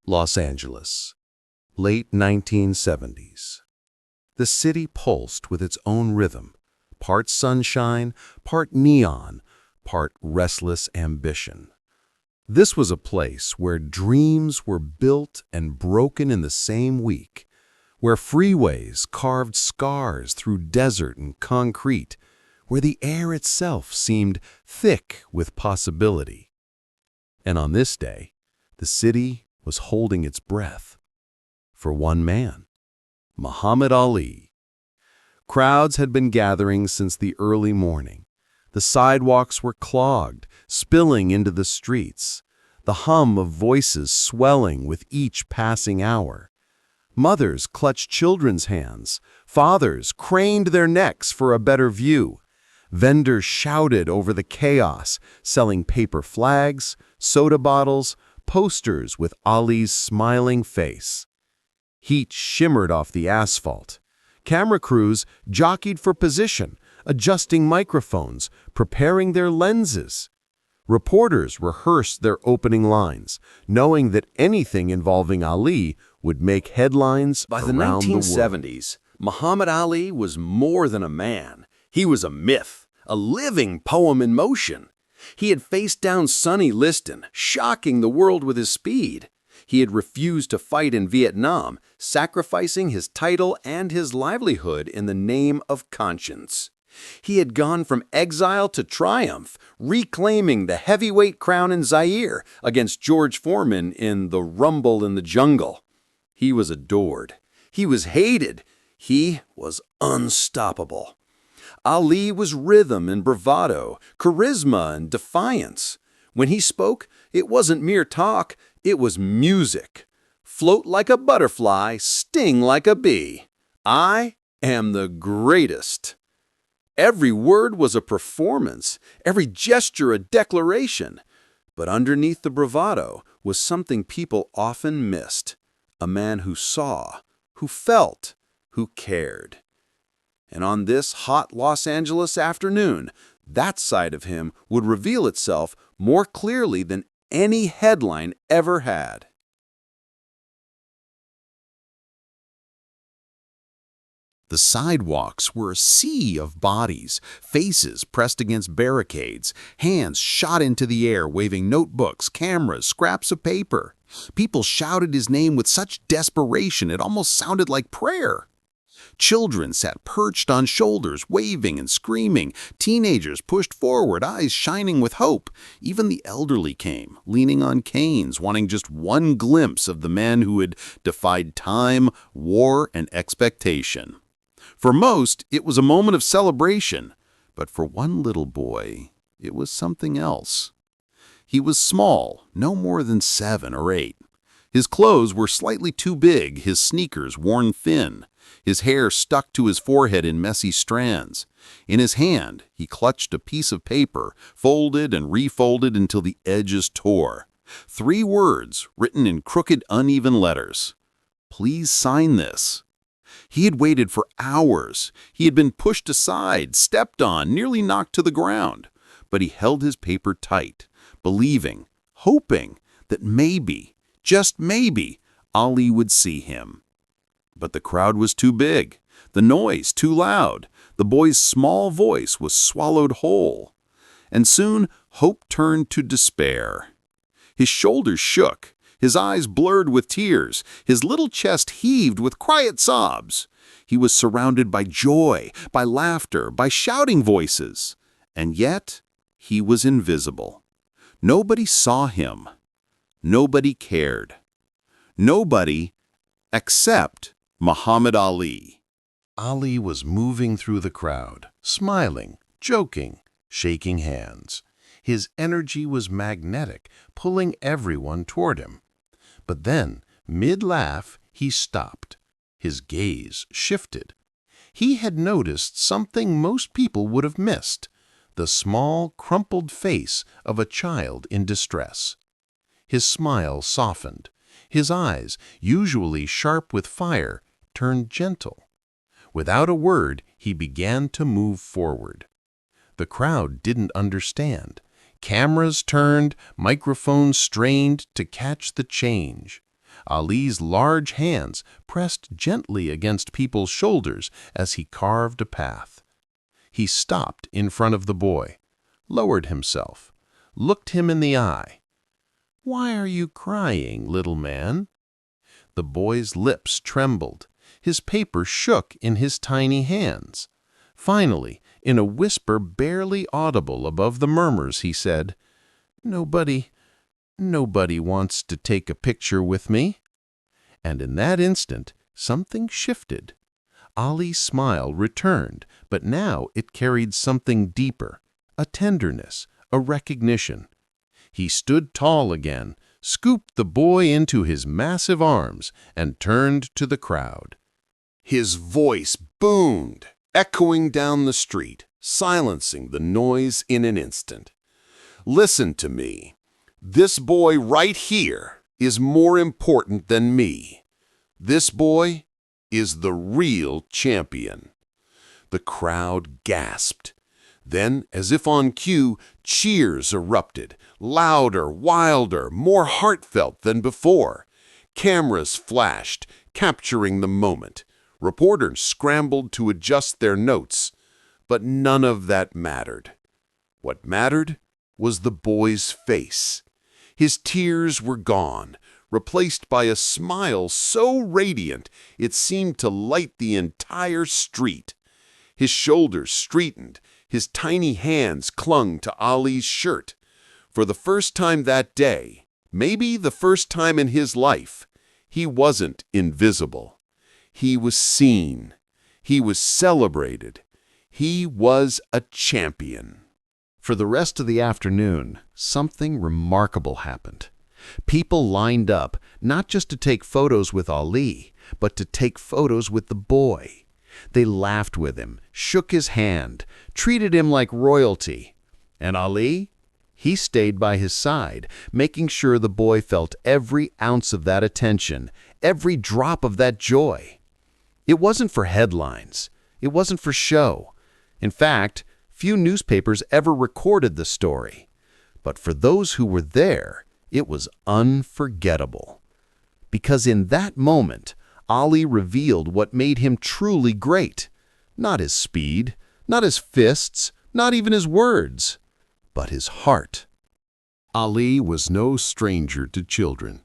Los Angeles, late 1970s. The city pulsed with its own rhythm, part sunshine, part neon, part restless ambition. This was a place where dreams were built and broken in the same week, where freeways carved scars through desert and concrete, where the air itself seemed thick with possibility. And on this day, the city was holding its breath for one man, Muhammad Ali. Crowds had been gathering since the early morning. The sidewalks were clogged, spilling into the streets, the hum of voices swelling with each passing hour. Mothers clutched children's hands, fathers craned their necks for a better view. Vendors shouted over the chaos, selling paper flags, soda bottles, posters with Ali's smiling face. Heat shimmered off the asphalt. Camera crews jockeyed for position, adjusting microphones, preparing their lenses. Reporters rehearsed their opening lines, knowing that anything involving Ali would make headlines By the around the world. 1970s, Muhammad Ali was more than a man. He was a myth, a living poem in motion. He had faced down Sonny Liston, shocking the world with his speed. He had refused to fight in Vietnam, sacrificing his title and his livelihood in the name of conscience. He had gone from exile to triumph, reclaiming the heavyweight crown in Zaire against George Foreman in the Rumble in the Jungle. He was adored. He was hated. He was unstoppable. Ali was rhythm and bravado, charisma and defiance. When he spoke, it wasn't mere talk, it was music. Float like a butterfly, sting like a bee. I am the greatest. Every word was a performance, every gesture a declaration. But underneath the bravado was something people often missed. A man who saw, who felt, who cared. And on this hot Los Angeles afternoon, that side of him would reveal itself more clearly than any headline ever had. The sidewalks were a sea of bodies, faces pressed against barricades, hands shot into the air waving notebooks, cameras, scraps of paper. People shouted his name with such desperation it almost sounded like prayer. Children sat perched on shoulders, waving and screaming. Teenagers pushed forward, eyes shining with hope. Even the elderly came, leaning on canes, wanting just one glimpse of the man who had defied time, war, and expectation. For most, it was a moment of celebration, but for one little boy, it was something else. He was small, no more than 7 or 8. His clothes were slightly too big, his sneakers worn thin. His hair stuck to his forehead in messy strands. In his hand, he clutched a piece of paper, folded and refolded until the edges tore. 3 words written in crooked, uneven letters. Please sign this. He had waited for hours. He had been pushed aside, stepped on, nearly knocked to the ground. But he held his paper tight, believing, hoping that maybe, just maybe, Ali would see him. But the crowd was too big, the noise too loud. The boy's small voice was swallowed whole. And soon hope turned to despair. His shoulders shook, his eyes blurred with tears, his little chest heaved with quiet sobs. He was surrounded by joy, by laughter, by shouting voices. And yet, he was invisible. Nobody saw him. Nobody cared. Nobody except Muhammad Ali. Ali was moving through the crowd, smiling, joking, shaking hands. His energy was magnetic, pulling everyone toward him. But then, mid-laugh, he stopped. His gaze shifted. He had noticed something most people would have missed, the small, crumpled face of a child in distress. His smile softened. His eyes, usually sharp with fire, turned gentle. Without a word, he began to move forward. The crowd didn't understand. Cameras turned, microphones strained to catch the change. Ali's large hands pressed gently against people's shoulders as he carved a path. He stopped in front of the boy, lowered himself, looked him in the eye. "Why are you crying, little man?" The boy's lips trembled. His paper shook in his tiny hands. Finally, in a whisper barely audible above the murmurs, he said, Nobody wants to take a picture with me." And in that instant, something shifted. Ali's smile returned, but now it carried something deeper, a tenderness, a recognition. He stood tall again, scooped the boy into his massive arms, and turned to the crowd. His voice boomed, echoing down the street, silencing the noise in an instant. "Listen to me. This boy right here is more important than me. This boy is the real champion." The crowd gasped. Then, as if on cue, cheers erupted, louder, wilder, more heartfelt than before. Cameras flashed, capturing the moment. Reporters scrambled to adjust their notes, but none of that mattered. What mattered was the boy's face. His tears were gone, replaced by a smile so radiant it seemed to light the entire street. His shoulders straightened, his tiny hands clung to Ali's shirt. For the first time that day, maybe the first time in his life, he wasn't invisible. He was seen. He was celebrated. He was a champion. For the rest of the afternoon, something remarkable happened. People lined up not just to take photos with Ali, but to take photos with the boy. They laughed with him, shook his hand, treated him like royalty. And Ali? He stayed by his side, making sure the boy felt every ounce of that attention, every drop of that joy. It wasn't for headlines. It wasn't for show. In fact, few newspapers ever recorded the story. But for those who were there, it was unforgettable. Because in that moment, Ali revealed what made him truly great. Not his speed, not his fists, not even his words, but his heart. Ali was no stranger to children.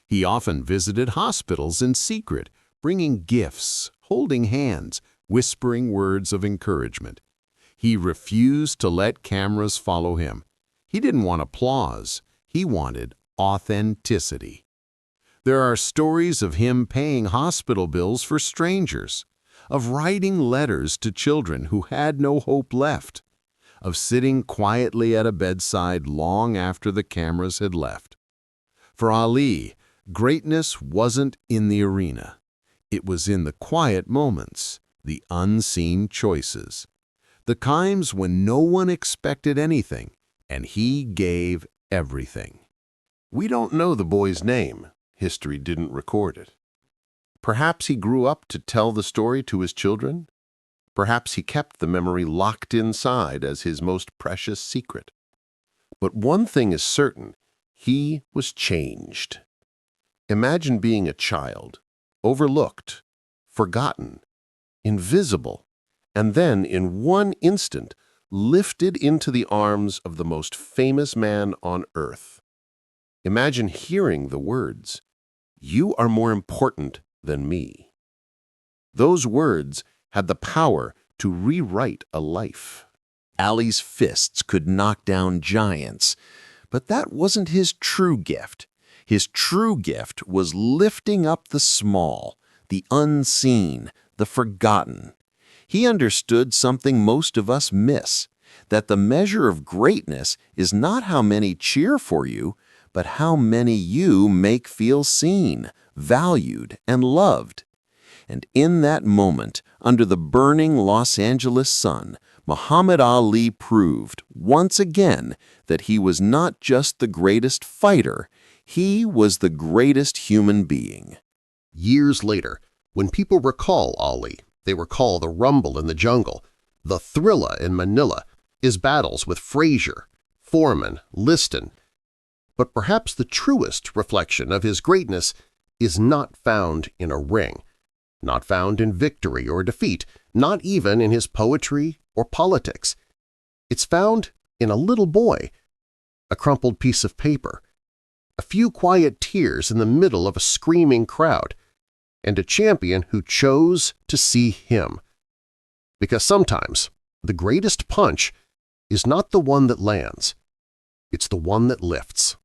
He often visited hospitals in secret, bringing gifts, holding hands, whispering words of encouragement. He refused to let cameras follow him. He didn't want applause. He wanted authenticity. There are stories of him paying hospital bills for strangers, of writing letters to children who had no hope left, of sitting quietly at a bedside long after the cameras had left. For Ali, greatness wasn't in the arena. It was in the quiet moments, the unseen choices, the times when no one expected anything, and he gave everything. We don't know the boy's name. History didn't record it. Perhaps he grew up to tell the story to his children. Perhaps he kept the memory locked inside as his most precious secret. But one thing is certain, he was changed. Imagine being a child, overlooked, forgotten, invisible, and then in one instant lifted into the arms of the most famous man on earth. Imagine hearing the words, "You are more important than me." Those words had the power to rewrite a life. Ali's fists could knock down giants, but that wasn't his true gift. His true gift was lifting up the small, the unseen, the forgotten. He understood something most of us miss, that the measure of greatness is not how many cheer for you, but how many you make feel seen, valued, and loved. And in that moment, under the burning Los Angeles sun, Muhammad Ali proved, once again, that he was not just the greatest fighter, he was the greatest human being. Years later, when people recall Ali, they recall the rumble in the jungle, the thrilla in Manila, his battles with Frazier, Foreman, Liston. But perhaps the truest reflection of his greatness is not found in a ring, not found in victory or defeat, not even in his poetry or politics. It's found in a little boy, a crumpled piece of paper, a few quiet tears in the middle of a screaming crowd, and a champion who chose to see him. Because sometimes the greatest punch is not the one that lands, it's the one that lifts.